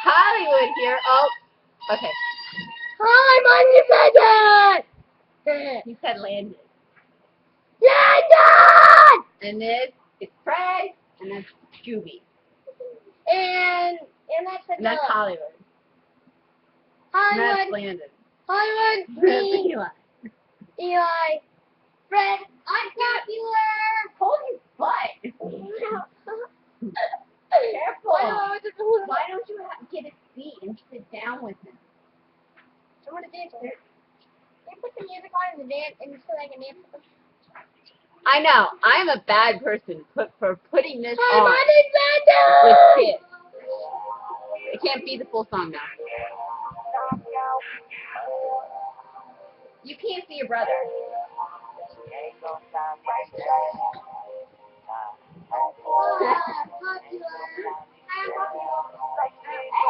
Hollywood here. Oh, okay. Hi, my independent! He said Landon. Landon! And this is Craig, and that's Scooby. And And that's Hollywood. And that's Landon. Hollywood, That's me, Eli. Eli, Fred, I'm popular! Hold your butt. Careful. Why don't you get a seat and sit down with him? I want to dance with her. Can you put the music on and dance and so I can dance with them? I know. I'm a bad person for putting this Hi, on my name's Landon! with kids. It can't be the full song now. You can't see your brother.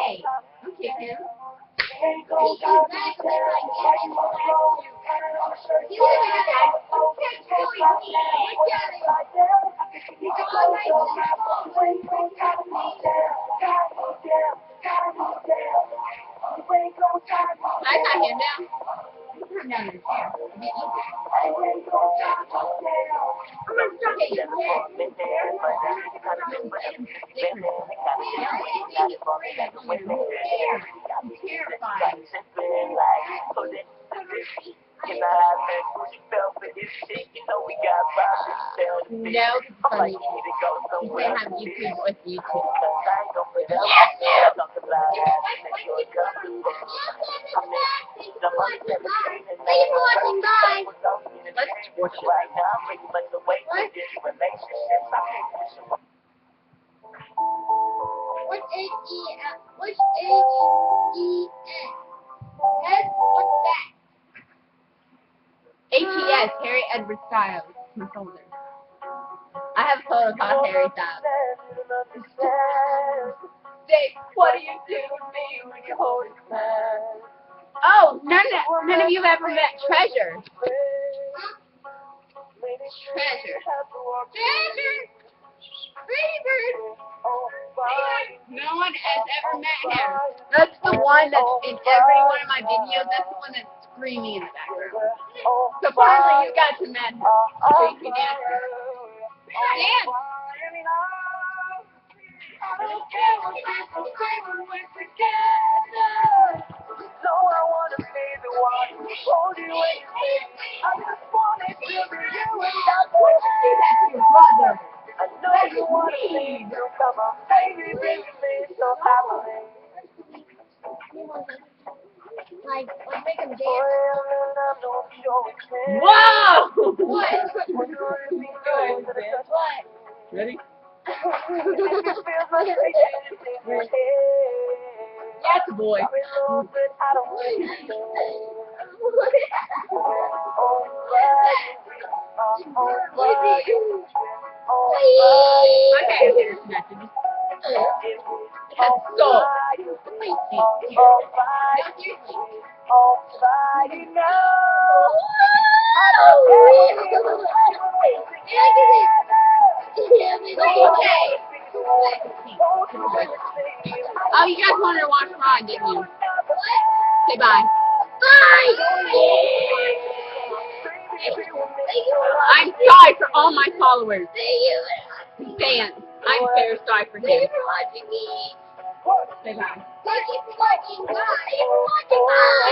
Hey, don't kick him. I got him down. You can come down your chair. It'll be easy. No, funny. He's going to have YouTube with YouTube. Thank you for watching, bye! Let's watch it. What's H-E-S? What's H-E-S? Yes, what's that? H-E-S, Harry Edward Styles. My folder. I have a photo called Harry Styles. Say, what do you do with me when you hold his hand? Oh, none of you have ever met Treasure. Treasure. Pretty bird! No one has ever met him. That's the one that's in every one of my videos. That's the one that's screaming in the background. So finally you got to meet him. So you can dance. Dance! That's your brother. That's me. Like, let's make him dance. Whoa! What? Ready? What? That's a boy. Okay, here's the message. It has soul. Wait, now seriously. Okay. Oh, you guys wanted to watch Rod, didn't you? Say bye. Bye! I'm sorry for all my followers. Thank you. Fans. I'm very sorry for Thank you him. for watching me. Say bye. Thank you for watching. Bye. Thank you for watching. Bye.